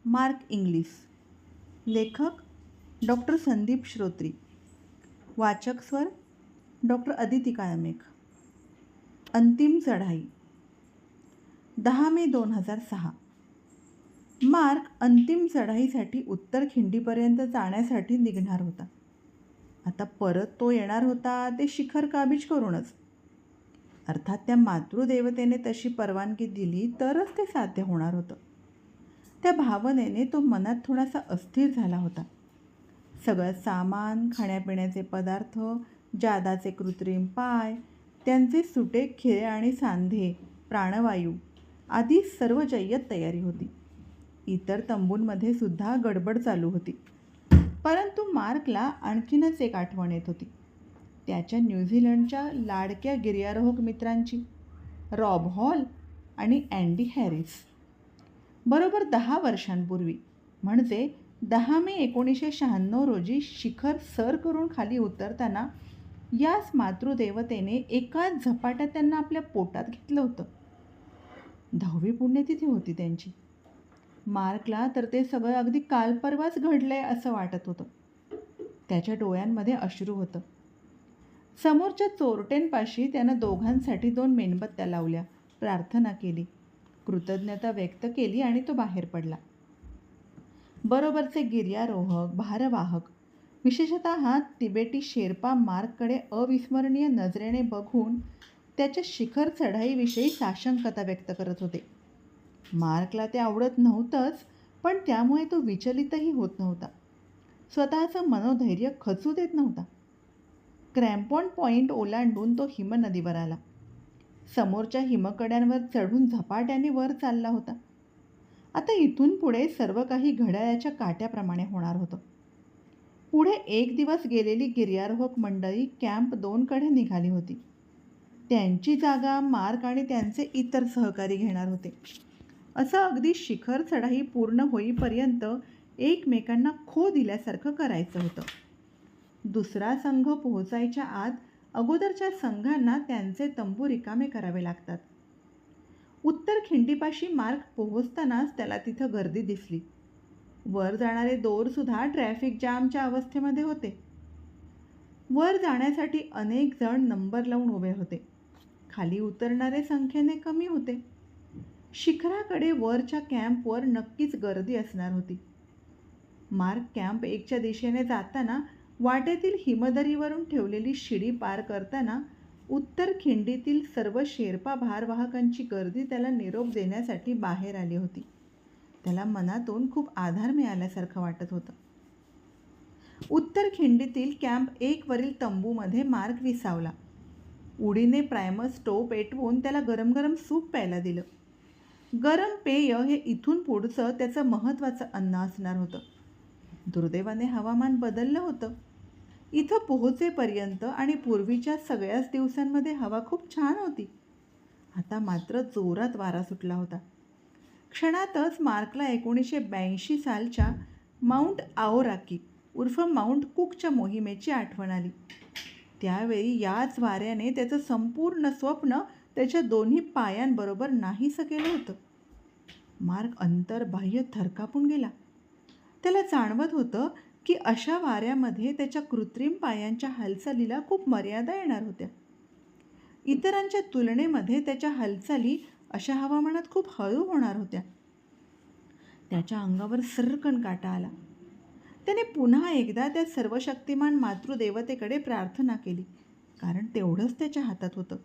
Mark English. लेखक doctor Sandeep श्रोत्री. वाचक स्वर डॉक्टर अदिती काळमेघ. अंतिम चढाई. 10 मे 2006. मार्क अंतिम चढाईसाठी उत्तर खिंडीपर्यंत जाण्यासाठी निघणार होता. आता परत तो येणार होता ते शिखर काबीज करूनच. अर्थात त्या मातृदेवतेने तशी परवानगी दिली तरच ते साध्य होणार होतं. त्या भावनेने तो मनात थोडासा अस्थिर झाला होता. सगळं सामान, खाण्यापिण्याचे पदार्थ, जादाचे कृत्रिम पाय, त्यांचे सुटे खिळे आणि सांधे, प्राणवायू आदी सर्व जय्यत तयारी होती. इतर तंबूंमध्ये सुद्धा गडबड चालू होती. परंतु मार्कला आणखीनच एक आठवण येत होती. त्याच्या न्यूझीलंडच्या लाडक्या गिर्यारोहक मित्रांची, रॉब हॉल आणि अँडी हॅरिस. बरोबर 10 वर्षांपूर्वी म्हणजे 10 मे 1996 रोजी शिखर सर करून खाली उतरताना याच मातृदेवतेने एकाच झपाट्यात त्यांना आपल्या पोटात घेतलं होतं. 10वी पुण्यतिथी होती त्यांची. मार्कला तर ते सगळं अगदी काल परवाच घडलंय असं वाटत होतं. त्याच्या डोळ्यांमध्ये अश्रू होतं. समोरच्या चोरट्यांपाशी त्यानं दोघांसाठी 2 मेणबत्त्या लावल्या, प्रार्थना केली, कृतज्ञता व्यक्त केली आणि तो बाहेर पडला. बरोबरचे गिर्यारोहक, भारवाहक, विशेषतः तिबेटी शेर्पा मार्ककडे अविस्मरणीय नजरेने बघून त्याच्या शिखर चढाईविषयी साशंकता व्यक्त करत होते. मार्कला ते आवडत नव्हतंच, पण त्यामुळे तो विचलितही होत नव्हता. स्वतःचं मनोधैर्य खचू देत नव्हता. क्रॅम्पॉन पॉईंट ओलांडून तो हिमनदीवर आला. समोरच्या हिमकड्यांवर चढून झपाट्याने वर चालला होता. आता इथून पुढे सर्व काही घड्याळाच्या काट्याप्रमाणे होणार होतं. पुढे 1 दिवस गेलेली गिर्यारोहक मंडळी कॅम्प 2 कडे निघाली होती. त्यांची जागा मार्क आणि त्यांचे इतर सहकारी घेणार होते. असं अगदी शिखर चढाई पूर्ण होईपर्यंत एकमेकांना खो दिल्यासारखं करायचं होतं. दुसरा संघ पोहोचायच्या आत अगोदरच्या संघांना त्यांचे तंबू रिकामे करावे लागतात. उत्तर खिंडीपाशी मार्क पोहोचतानाच त्याला तिथं गर्दी दिसली. वर जाणारे दोरसुद्धा ट्रॅफिक जामच्या अवस्थेमध्ये होते. वर जाण्यासाठी अनेक जण नंबर लावून उभे होते. खाली उतरणारे संख्येने कमी होते. शिखराकडे वरच्या कॅम्पवर नक्कीच गर्दी असणार होती. मार्क कॅम्प 1च्या दिशेने जाताना वाटेतील हिमदरीवरून ठेवलेली शिडी पार करताना उत्तर खिंडीतील सर्व शेर्पा भारवाहकांची गर्दी त्याला निरोप देण्यासाठी बाहेर आली होती. त्याला मनातून खूप आधार मिळाल्यासारखं वाटत होतं. उत्तर खिंडीतील कॅम्प 1 वरील तंबूमध्ये मार्क विसावला. उडीने प्रायमर स्टोव पेटवून त्याला गरम गरम सूप प्यायला दिलं. गरम पेय हे इथून पुढचं त्याचं महत्त्वाचं अन्न असणार होतं. दुर्दैवाने हवामान बदललं होतं. इथं पोहोचेपर्यंत आणि पूर्वीच्या सगळ्याच दिवसांमध्ये हवा खूप छान होती. आता मात्र जोरात वारा सुटला होता. क्षणातच मार्कला 1982 सालच्या माउंट आओराकी उर्फ माउंट कुकच्या मोहिमेची आठवण आली. त्यावेळी याच वाऱ्याने त्याचं संपूर्ण स्वप्न त्याच्या दोन्ही पायांबरोबर नाहीसं केलं होतं. मार्क अंतर्बाह्य थरकापून गेला. त्याला जाणवत होतं की अशा वाऱ्यामध्ये त्याच्या कृत्रिम पायांच्या हालचालीला खूप मर्यादा येणार होत्या. इतरांच्या तुलनेमध्ये त्याच्या हालचाली अशा हवामानात खूप हळू होणार होत्या. त्याच्या अंगावर सर्रकन काटा आला. त्याने पुन्हा एकदा त्या सर्वशक्तिमान मातृदेवतेकडे प्रार्थना केली, कारण तेवढंच त्याच्या हातात होतं.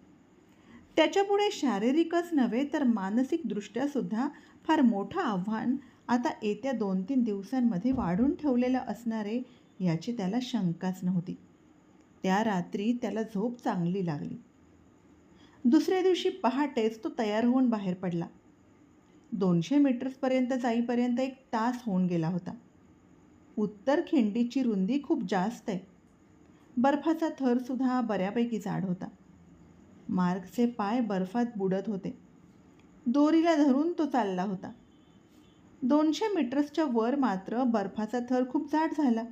त्याच्यापुढे शारीरिकच नव्हे तर मानसिकदृष्ट्यासुद्धा फार मोठं आव्हान आता येत्या 2-3 दिवसांमध्ये वाढून ठेवलेलं असणारे याची त्याला शंकाच नव्हती. त्या रात्री त्याला झोप चांगली लागली. दुसऱ्या दिवशी पहाटेच तो तयार होऊन बाहेर पडला. 200 मीटर्सपर्यंत जाईपर्यंत 1 तास होऊन गेला होता. उत्तर खिंडीची रुंदी खूप जास्त आहे. बर्फाचा थरसुद्धा बऱ्यापैकी जाड होता. मार्कचे पाय बर्फात बुडत होते. दोरीला धरून तो चालला होता. 200 मीटर्सच्या वर मात्र बर्फाचा थर खूप जाड झाला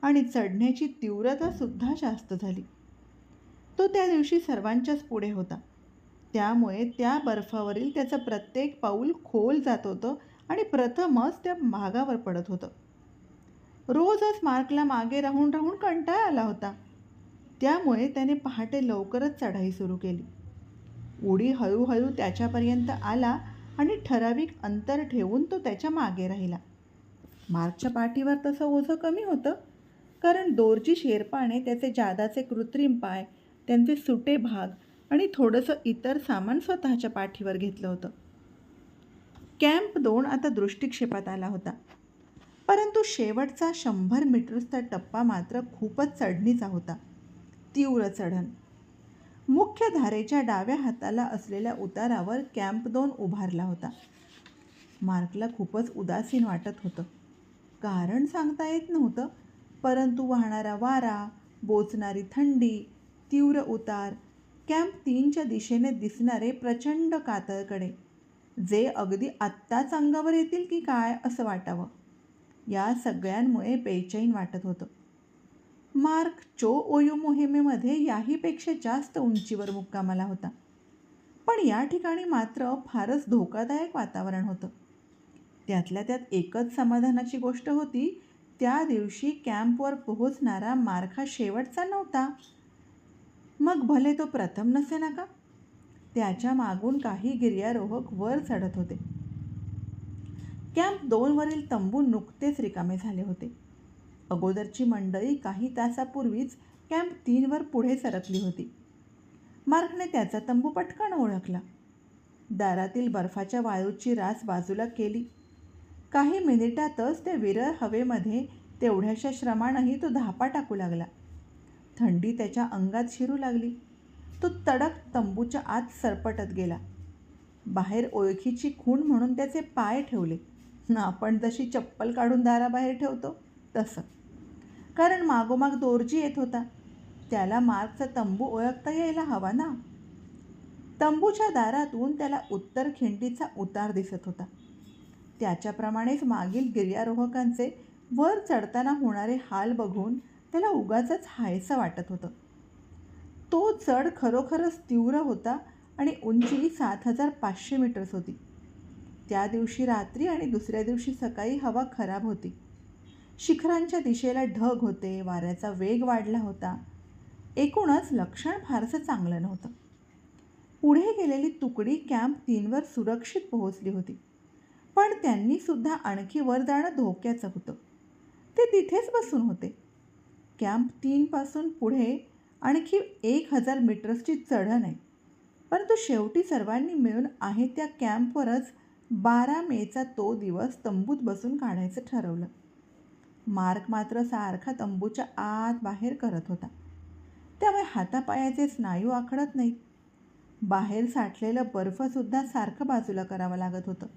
आणि चढण्याची तीव्रतासुद्धा जास्त झाली. तो त्या दिवशी सर्वांच्याच पुढे होता. त्यामुळे त्या बर्फावरील त्याचं प्रत्येक पाऊल खोल जात होतं आणि प्रथमच त्या भागावर पडत होतं. रोजच मार्कला मागे राहून राहून कंटाळा आला होता. त्यामुळे त्याने पहाटे लवकरच चढाई सुरू केली. उडी हळूहळू त्याच्यापर्यंत आला आणि ठराविक अंतर ठेवून तो त्याच्या मागे राहिला. मार्कच्या पाठीवर तसं ओझं कमी होतं, कारण दोरजी शेर्पाने त्याचे जादाचे कृत्रिम पाय, त्यांचे सुटे भाग आणि थोडंसं इतर सामान स्वतःच्या पाठीवर घेतलं होतं. कॅम्प 2 आता दृष्टिक्षेपात आला होता. परंतु शेवटचा 100 मीटर्सचा टप्पा मात्र खूपच चढणीचा होता. तीव्र चढण. मुख्य धारेच्या डाव्या हाताला असलेल्या उतारावर कॅम्प 2 उभारला होता. मार्कला खूपच उदासीन वाटत होतं. कारण सांगता येत नव्हतं, परंतु वाहणारा वारा, बोचणारी थंडी, तीव्र उतार, कॅम्प 3च्या दिशेने दिसणारे प्रचंड कातळकडे, जे अगदी आत्ताच अंगावर येतील की काय असं वाटावं, या सगळ्यांमुळे बेचैन वाटत होतं. मार्क चो ओयू मोहिमेमध्ये याहीपेक्षा जास्त उंचीवर मुक्कामाला होता. पण या ठिकाणी मात्र फारच धोकादायक वातावरण होतं. त्यातल्या त्यात एकच समाधानाची गोष्ट होती, त्या दिवशी कॅम्पवर पोहोचणारा मार्क हा शेवटचा नव्हता. मग भले तो प्रथम नसे नका, त्याच्या मागून काही गिर्यारोहक वर चढत होते. कॅम्प 2 वरील तंबू नुकतेच रिकामे झाले होते. अगोदरची मंडळी काही तासापूर्वीच कॅम्प 3 वर पुढे सरकली होती. मार्कने त्याचा तंबू पटकन ओळखला. दारातील बर्फाच्या वाळूची रास बाजूला केली. काही मिनिटातच त्या विरळ हवेमध्ये तेवढ्याशा श्रमानंही तो धापा टाकू लागला. थंडी त्याच्या अंगात शिरू लागली. तो तडक तंबूच्या आत सरपटत गेला. बाहेर ओळखीची खूण म्हणून त्याचे पाय ठेवले. आपण जशी चप्पल काढून दाराबाहेर ठेवतो तसं. कारण मागोमाग दोरजी येत होता. त्याला मार्कचा तंबू ओळखता यायला हवा ना. तंबूच्या दारातून त्याला उत्तर खिंडीचा उतार दिसत होता. त्याच्याप्रमाणेच मागील गिर्यारोहकांचे वर चढताना होणारे हाल बघून त्याला उगाचच हायसं वाटत होतं. तो चढ खरोखरच तीव्र होता आणि उंची 7500 मीटर्स होती. त्या दिवशी रात्री आणि दुसऱ्या दिवशी सकाळी हवा खराब होती. शिखरांच्या दिशेला ढग होते, वाऱ्याचा वेग वाढला होता. एकूणच लक्षण फारसं चांगलं नव्हतं. पुढे गेलेली तुकडी कॅम्प 3 वर सुरक्षित पोहोचली होती. पण त्यांनी सुद्धा आणखी वर जाणं धोक्याचं होतं. ते तिथेच बसून होते. कॅम्प 3 पासून पुढे आणखी 1000 मीटर्सची चढण आहे. परंतु शेवटी सर्वांनी मिळून आहे त्या कॅम्पवरच 12 मेचा तो दिवस तंबूत बसून काढायचं ठरवलं. मार्क मात्र सारखा तंबूच्या आत बाहेर करत होता. त्यामुळे हातापायाचे स्नायू आखडत नाहीत. बाहेर साठलेलं बर्फसुद्धा सारखं बाजूला करावं लागत होतं.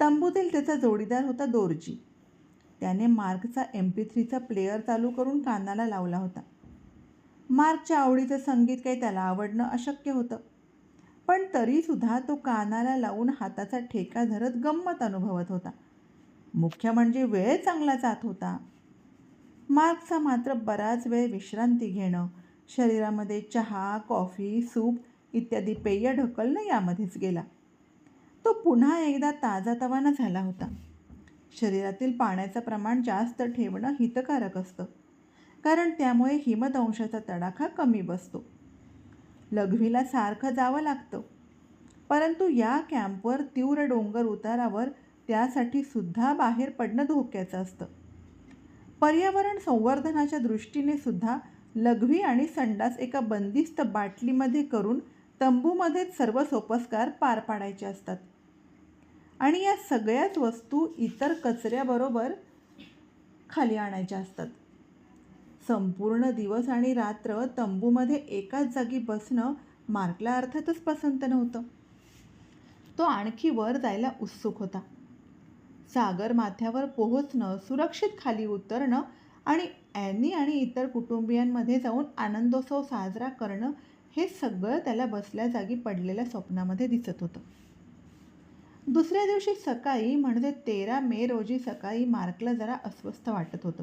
तंबूतील त्याचा जोडीदार होता दोरजी. त्याने मार्कचा MP3चा प्लेअर चालू करून कानाला लावला होता. मार्कच्या आवडीचं संगीत काही त्याला आवडणं अशक्य होतं. पण तरीसुद्धा तो कानाला लावून हाताचा ठेका धरत गंमत अनुभवत होता. मुख्य म्हणजे वेळ चांगला जात होता. मार्कचा मात्र बराच वेळ विश्रांती घेणं, शरीरामध्ये चहा, कॉफी, सूप इत्यादी पेय ढकलणं यामध्येच गेला. तो पुन्हा एकदा ताजातवाना झाला होता. शरीरातील पाण्याचं प्रमाण जास्त ठेवणं हितकारक असतं, कारण त्यामुळे हिमदंशाचा तडाखा कमी बसतो. लघवीला सारखं जावं लागतं, परंतु या कॅम्पवर तीव्र डोंगर उतारावर त्यासाठी सुद्धा बाहेर पडणं धोक्याचं असतं. पर्यावरण संवर्धनाच्या दृष्टीने सुद्धा लघवी आणि संडास एका बंदिस्त बाटलीमध्ये करून तंबूमध्येच सर्व सोपस्कार पार पाडायचे असतात. आणि या सगळ्याच वस्तू इतर कचऱ्याबरोबर खाली आणायच्या असतात. संपूर्ण दिवस आणि रात्र तंबूमध्ये एकाच जागी बसणं मार्कला अर्थातच पसंत नव्हतं. तो आणखी वर जायला उत्सुक होता. सागर माथ्यावर पोहोचणं, सुरक्षित खाली उतरणं आणि ॲनी आणि इतर कुटुंबियांमध्ये जाऊन आनंदोत्सव साजरा करणं, हे सगळं त्याला बसल्या जागी पडलेल्या स्वप्नामध्ये दिसत होतं. दुसऱ्या दिवशी सकाळी म्हणजे 13 मे रोजी सकाळी मार्कला जरा अस्वस्थ वाटत होतं.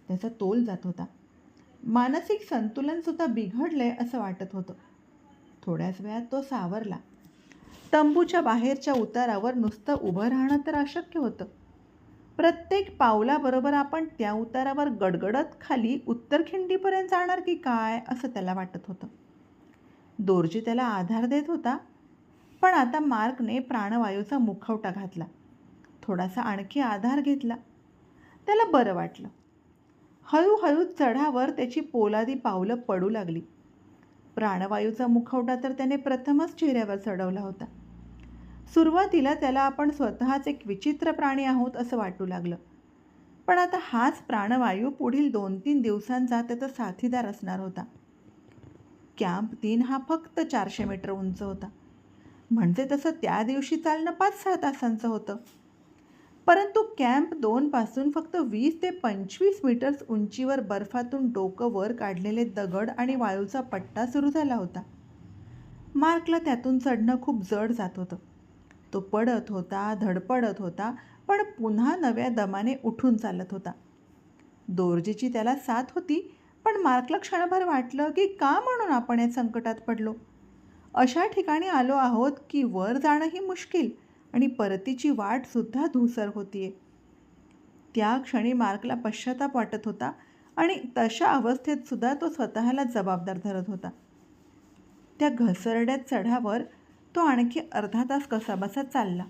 त्याचा तोल जात होता. मानसिक संतुलनसुद्धा बिघडलंय असं वाटत होतं. थोड्याच वेळात तो सावरला. तंबूच्या बाहेरच्या उतारावर नुसतं उभं राहणं तर अशक्य होतं. प्रत्येक पावलाबरोबर आपण त्या उतारावर गडगडत खाली उत्तरखिंडीपर्यंत जाणार की काय असं त्याला वाटत होतं. दोर्जी त्याला आधार देत होता, पण आता मार्कने प्राणवायूचा मुखवटा घातला. थोडासा आणखी आधार घेतला. त्याला बरं वाटलं. हळूहळू चढावर त्याची पोलादी पावलं पडू लागली. प्राणवायूचा मुखवटा तर त्याने प्रथमच चेहऱ्यावर चढवला होता. सुरुवातीला त्याला आपण स्वतःच एक विचित्र प्राणी आहोत असं वाटू लागलं. पण आता हाच प्राणवायू पुढील 2-3 दिवसांचा त्याचा साथीदार असणार होता. कॅम्प 3 हा फक्त 400 मीटर उंच होता. म्हणजे तसं त्या दिवशी चालणं 5-6 तासांचं होतं. परंतु कॅम्प 2 पासून फक्त 20 ते 25 मीटर्स उंचीवर बर्फातून डोकं वर काढलेले दगड आणि वाळूचा पट्टा सुरू झाला होता. मार्कला त्यातून चढणं खूप जड जात होतं. तो पडत होता, धडपडत होता, पण पुन्हा नव्या दमाने उठून चालत होता. दोर्जीची त्याला साथ होती, पण मार्कला क्षणभर वाटलं की का म्हणून आपण या संकटात पडलो. अशा ठिकाणी आलो आहोत की वर जाणंही मुश्किल आणि परतीची वाटसुद्धा धूसर होतीये. त्या क्षणी मार्कला पश्चाताप वाटत होता आणि तशा अवस्थेत सुद्धा तो स्वतःला जबाबदार धरत होता. त्या घसरड्यात चढावर तो आणखी अर्धा तास कसाबसा चालला.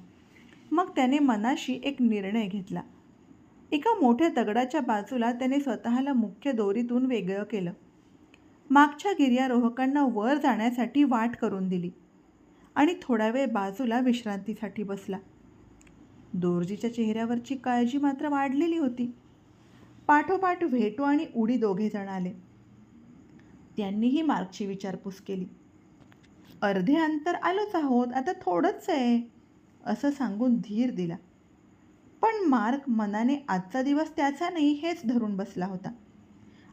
मग त्याने मनाशी एक निर्णय घेतला. एका मोठ्या दगडाच्या बाजूला त्याने स्वतःला मुख्य दोरीतून वेगळं केलं. मागच्या गिर्यारोहकांना वर जाण्यासाठी वाट करून दिली आणि थोडा वेळ बाजूला विश्रांतीसाठी बसला. दोर्जीच्या चेहऱ्यावरची काळजी मात्र वाढलेली होती. पाठोपाठ व्हेटो आणि उडी दोघेजण आले. त्यांनीही मार्कची विचारपूस केली. अर्धे अंतर आलोच आहोत, आता थोडंच आहे असं सांगून धीर दिला. पण मार्क मनाने आजचा दिवस त्याचा नाही हेच धरून बसला होता.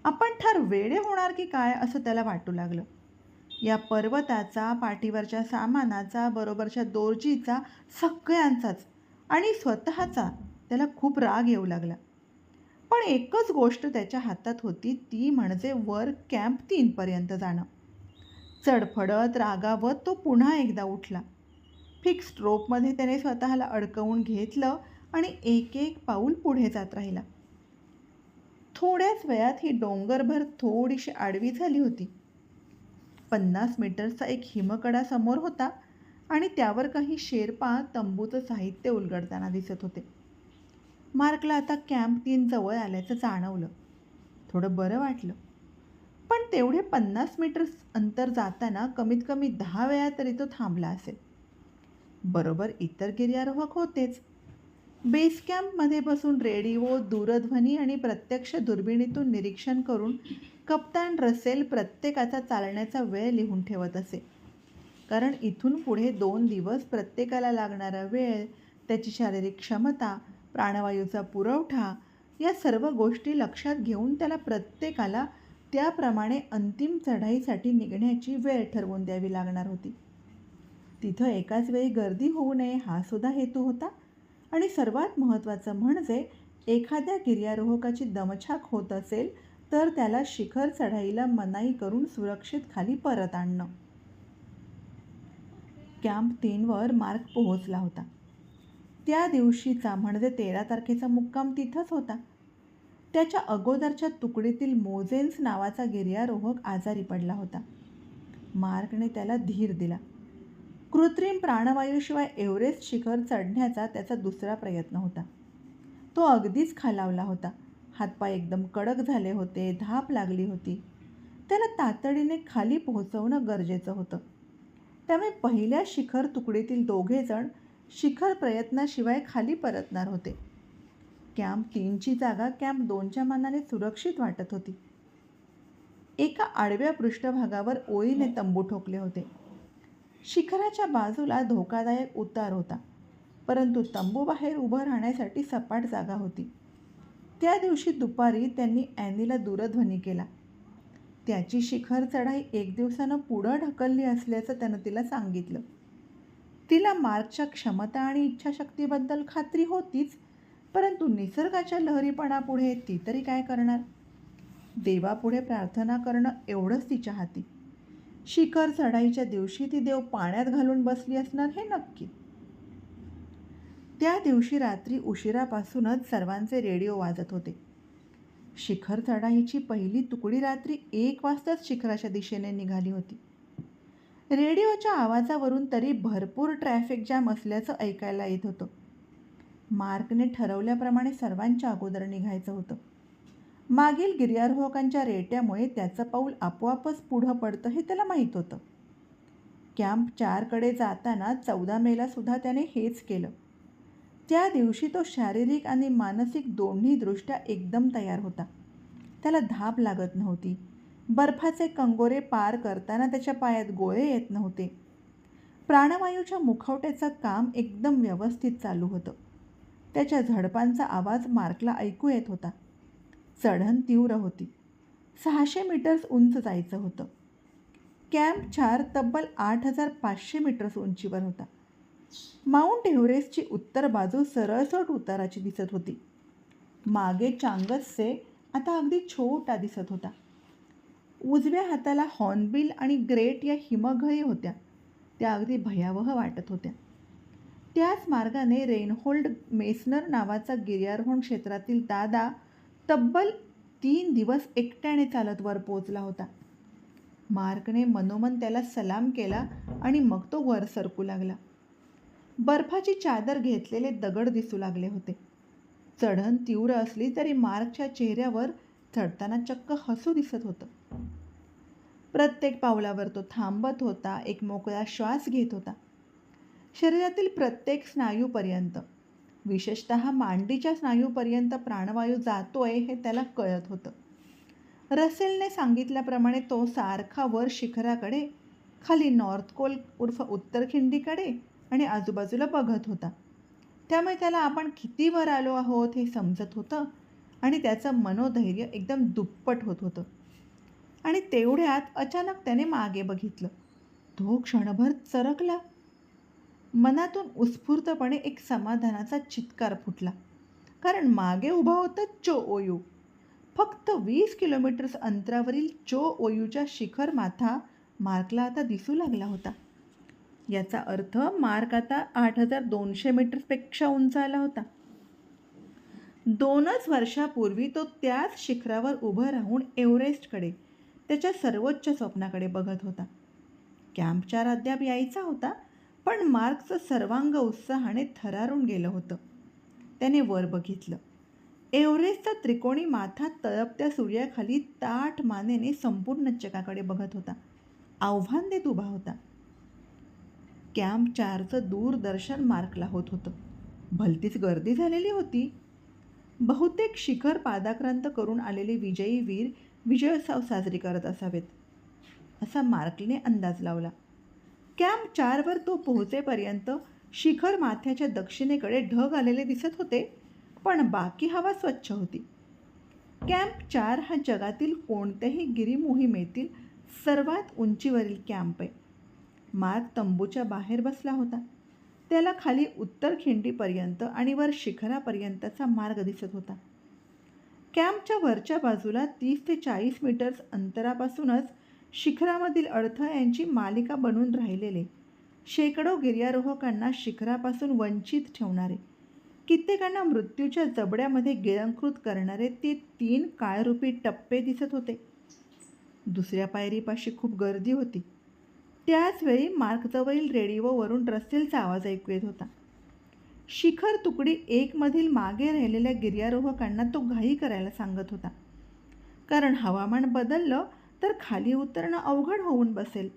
आपण फार वेडे होणार की काय असं त्याला वाटू लागलं. या पर्वताचा, पाठीवरच्या सामानाचा, बरोबरच्या दोर्जीचा, सगळ्यांचाच आणि स्वतःचा त्याला खूप राग येऊ लागला. पण एकच गोष्ट त्याच्या हातात होती, ती म्हणजे वर कॅम्प 3 पर्यंत जाणं. चढफडत रागावत तो पुन्हा एकदा उठला. फिक्स रोपमध्ये त्याने स्वतःला अडकवून घेतलं आणि एक एक पाऊल पुढे जात राहिला. थोड्याच वेळात ही डोंगरभर थोडीशी आडवी झाली होती. 50 मीटरचा एक हिमकडा समोर होता आणि त्यावर काही शेर्पा तंबूचं साहित्य उलगडताना दिसत होते. मार्कला आता कॅम्प 3 जवळ आल्याचं जाणवलं. थोडं बरं वाटलं. पण तेवढे 50 मीटर अंतर जाताना कमीत कमी 10 वेळा तरी तो थांबला असेल. बरोबर इतर गिर्यारोहक होतेच. बेस कॅम्पमध्ये बसून रेडिओ, दूरध्वनी आणि प्रत्यक्ष दुर्बिणीतून निरीक्षण करून कप्तान रसेल प्रत्येकाचा चालण्याचा वेळ लिहून ठेवत असे. कारण इथून पुढे 2 दिवस प्रत्येकाला लागणारा वेळ, त्याची शारीरिक क्षमता, प्राणवायूचा पुरवठा या सर्व गोष्टी लक्षात घेऊन त्याला प्रत्येकाला त्याप्रमाणे अंतिम चढाईसाठी निघण्याची वेळ ठरवून द्यावी लागणार होती. तिथं एकाच वेळी गर्दी होऊ नये हा सुद्धा हेतू होता आणि सर्वात महत्त्वाचं म्हणजे एखाद्या गिर्यारोहकाची दमछाक होत असेल तर त्याला शिखर चढाईला मनाई करून सुरक्षित खाली परत आणणं. कॅम्प 3वर मार्क पोहोचला होता. त्या दिवशीचा म्हणजे 13 तारखेचा मुक्काम तिथंच होता. त्याच्या अगोदरच्या तुकडीतील मोझेन्स नावाचा गिर्यारोहक आजारी पडला होता. मार्कने त्याला धीर दिला. कृत्रिम प्राणवायूशिवाय एव्हरेस्ट शिखर चढण्याचा त्याचा दुसरा प्रयत्न होता. तो अगदीच खालावला होता. हातपाय एकदम कडक झाले होते, धाप लागली होती. त्याला तातडीने खाली पोहोचवणं गरजेचं होतं. त्यामुळे पहिल्या शिखर तुकडीतील दोघेजण शिखर प्रयत्नाशिवाय खाली परतणार होते. कॅम्प 3ची जागा कॅम्प 2च्या मानाने सुरक्षित वाटत होती. एका आडव्या पृष्ठभागावर ओळीने तंबू ठोकले होते. शिखराच्या बाजूला धोकादायक उतार होता, परंतु तंबूबाहेर उभं राहण्यासाठी सपाट जागा होती. त्या दिवशी दुपारी त्यांनी ॲनीला दूरध्वनी केला. त्याची शिखर चढाई 1 दिवसानं पुढं ढकलली असल्याचं त्यानं तिला सांगितलं. तिला मार्कच्या क्षमता आणि इच्छाशक्तीबद्दल खात्री होतीच, परंतु निसर्गाच्या लहरीपणापुढे ती तरी काय करणार. देवापुढे प्रार्थना करणं एवढंच तिच्या हाती. शिखर चढाईच्या दिवशी ती देव पाण्यात घालून बसली असणार हे नक्की. त्या दिवशी रात्री उशिरापासूनच सर्वांचे रेडिओ वाजत होते. शिखर चढाईची पहिली तुकडी रात्री 1 वाजताच शिखराच्या दिशेने निघाली होती. रेडिओच्या आवाजावरून तरी भरपूर ट्रॅफिक जॅम असल्याचं ऐकायला येत होतं. मार्कने ठरवल्याप्रमाणे सर्वांच्या अगोदर निघायचं होतं. मागील गिर्यारोहकांच्या रेट्यामुळे त्याचं पाऊल आपोआपच पुढं पडतं हे त्याला माहीत होतं. कॅम्प 4कडे जाताना 14 मेला सुद्धा त्याने हेच केलं. त्या दिवशी तो शारीरिक आणि मानसिक दोन्ही दृष्ट्या एकदम तयार होता. त्याला धाप लागत नव्हती. बर्फाचे कंगोरे पार करताना त्याच्या पायात गोळे येत नव्हते. प्राणवायूच्या मुखवट्याचं काम एकदम व्यवस्थित चालू होतं. त्याच्या झडपांचा आवाज मार्कला ऐकू येत होता. चढण तीव्र होती. 600 मीटर्स उंच जायचं होतं. कॅम्प 4 तब्बल 8500 मीटर्स उंचीवर होता. माउंट एव्हरेस्टची उत्तर बाजू सरळसोट उताराची दिसत होती. मागे चांगसचे आता अगदी छोटा दिसत होता. उजव्या हाताला हॉर्नबिल आणि ग्रेट या हिमघळी होत्या. त्या अगदी भयावह वाटत होत्या. त्याच मार्गाने रेनहोल्ड मेसनर नावाचा गिर्यारोहण क्षेत्रातील दादा तब्बल 3 दिवस एकट्याने चालत वर पोचला होता. मार्कने मनोमन त्याला सलाम केला आणि मग तो वर सरकू लागला. बर्फाची चादर घेतलेले दगड दिसू लागले होते. चढण तीव्र असली तरी मार्कच्या चेहऱ्यावर चढताना चक्क हसू दिसत होतं. प्रत्येक पावलावर तो थांबत होता, एक मोकळा श्वास घेत होता. शरीरातील प्रत्येक स्नायूपर्यंत, विशेषतः मांडीच्या स्नायूपर्यंत प्राणवायू जातोय हे त्याला कळत होतं. रसेलने सांगितल्याप्रमाणे तो सारखा वर शिखराकडे, खाली नॉर्थ कोल उर्फ उत्तर खिंडीकडे आणि आजूबाजूला बघत होता. त्यामुळे त्याला आपण किती वर आलो आहोत हे समजत होतं आणि त्याचं मनोधैर्य एकदम दुप्पट होत होतं. आणि तेवढ्यात अचानक त्याने मागे बघितलं. तो क्षणभर चरकला. मनातून उत्स्फूर्तपणे एक समाधानाचा चित्कार फुटला. कारण मागे उभा होता चो ओयू. फक्त 20 किलोमीटर्स अंतरावरील चो ओयूच्या शिखर माथा मार्कला आता दिसू लागला होता. याचा अर्थ मार्क आता 8200 मीटर्सपेक्षा उंच आला होता. 2च वर्षापूर्वी तो त्याच शिखरावर उभं राहून एव्हरेस्टकडे, त्याच्या सर्वोच्च स्वप्नाकडे बघत होता. कॅम्प 4 अद्याप यायचा होता, पण मार्कचं सर्वांग उत्साहाने थरारून गेलं होतं. त्याने वर बघितलं. एव्हरेस्टचा त्रिकोणी माथा तळपत्या सूर्याखाली ताठ मानेने संपूर्ण जगाकडे बघत होता. आव्हान देत उभा होता. कॅम्प 4चं दूरदर्शन मार्कला होत होतं. भलतीच गर्दी झालेली होती. बहुतेक शिखर पादाक्रांत करून आलेले विजयी वीर विजयोत्सव साजरी करत असावेत, असा मार्कने अंदाज लावला. कॅम्प 4वर तो पोहोचेपर्यंत शिखर माथ्याच्या दक्षिणेकडे ढग आलेले दिसत होते, पण बाकी हवा स्वच्छ होती. कॅम्प 4 हा जगातील कोणत्याही गिरीमोहिमेतील सर्वात उंचीवरील कॅम्प आहे. मार्क तंबूच्या बाहेर बसला होता. त्याला खाली उत्तर खिंडीपर्यंत आणि वर शिखरापर्यंतचा मार्ग दिसत होता. कॅम्पच्या वरच्या बाजूला 30 ते 40 मीटर्स अंतरापासूनच शिखरामधील अडथळ्यांची मालिका बनून राहिलेले, शेकडो गिर्यारोहकांना शिखरापासून वंचित ठेवणारे, कित्येकांना मृत्यूच्या जबड्यामध्ये गिळंकृत करणारे ते 3 काळरूपी टप्पे दिसत होते. दुसऱ्या पायरीपाशी खूप गर्दी होती. त्याचवेळी मार्कजवळील रेडिओवरून रसेलचा आवाज ऐकू येत होता. शिखर तुकडी 1 मधील मागे राहिलेल्या गिर्यारोहकांना तो घाई करायला सांगत होता. कारण हवामान बदललं तर खाली उतरणं अवघड होऊन बसेल.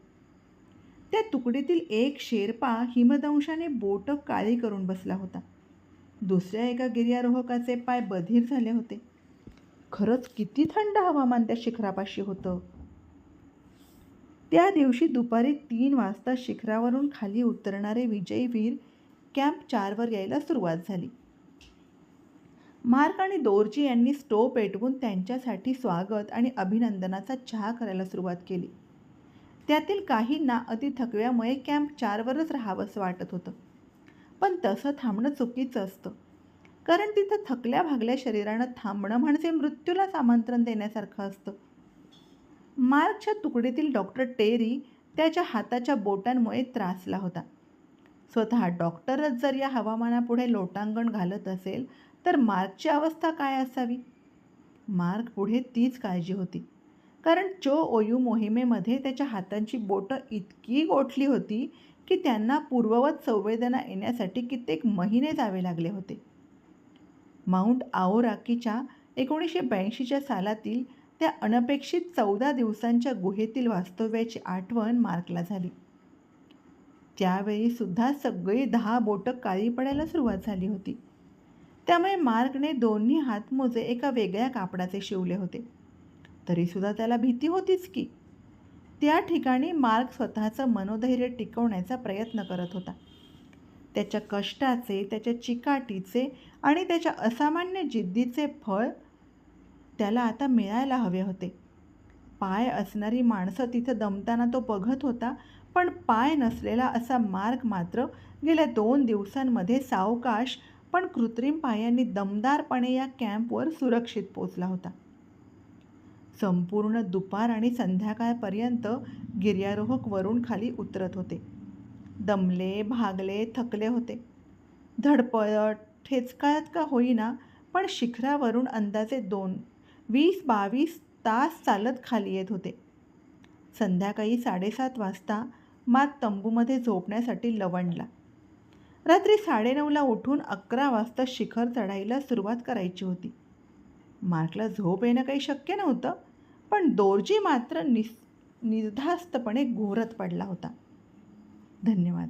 त्या तुकडीतील एक शेर्पा हिमदंशाने बोटं काळी करून बसला होता. दुसऱ्या एका गिर्यारोहकाचे पाय बधीर झाले होते. खरंच किती थंड हवामान त्या शिखरापाशी होतं. त्या दिवशी दुपारी 3 वाजता शिखरावरून खाली उतरणारे विजयी वीर कॅम्प 4वर यायला सुरुवात झाली. मार्क आणि दोर्जी यांनी स्टोव पेटवून त्यांच्यासाठी स्वागत आणि अभिनंदनाचा चहा करायला सुरुवात केली. त्यातील काहींना अति थकव्यामुळे कॅम्प 4वरच राहावंसं वाटत होतं. पण तसं थांबणं चुकीचं असतं. कारण तिथं थकल्या भागल्या शरीरानं थांबणं म्हणजे मृत्यूलाच आमंत्रण देण्यासारखं असतं. मार्कच्या तुकडीतील डॉक्टर टेरी त्याच्या हाताच्या बोटांमुळे त्रासला होता. स्वतः डॉक्टरच जर या हवामानापुढे लोटांगण घालत असेल तर मार्कची अवस्था काय असावी? मार्क पुढे तीच काळजी होती, कारण चो ओयू मोहिमेमध्ये त्याच्या हातांची बोटं इतकी गोठली होती की त्यांना पूर्ववत संवेदना येण्यासाठी कित्येक महिने जावे लागले होते. माउंट आओराकीच्या 1982च्या सालातील त्या अनपेक्षित 14 दिवसांच्या गुहेतील वास्तव्याची आठवण मार्कला झाली. त्यावेळी सुद्धा सगळी 10 बोटं काळी पडायला सुरुवात झाली होती. त्यामुळे मार्कने दोन्ही हातमोजे एका वेगळ्या कापडाचे शिवले होते. तरीसुद्धा त्याला भीती होतीच की. त्या ठिकाणी मार्क स्वतःचं मनोधैर्य टिकवण्याचा प्रयत्न करत होता. त्याच्या कष्टाचे, त्याच्या चिकाटीचे आणि त्याच्या असामान्य जिद्दीचे फळ त्याला आता मिळायला हवे होते. पाय असणारी माणसं तिथं दमताना तो बघत होता, पण पाय नसलेला असा मार्क मात्र गेल्या 2 दिवसांमध्ये सावकाश पण कृत्रिम पायांनी दमदारपणे या कॅम्पवर सुरक्षित पोचला होता. संपूर्ण दुपार आणि संध्याकाळपर्यंत गिर्यारोहक वरून खाली उतरत होते. दमले, भागले, थकले होते. धडपड ठेचकाळत का होईना, पण शिखरावरून अंदाजे 20-22 तास चालत खाली येत होते. संध्याकाळी 7:30 वाजता मार्क तंबूमध्ये झोपण्यासाठी लवंडला. रात्री 9:30ला उठून 11 वाजता शिखर चढाईला सुरुवात करायची होती. मार्कला झोप येणं काही शक्य नव्हतं, पण दोर्जी मात्र निर्धास्तपणे घोरत पडला होता. धन्यवाद.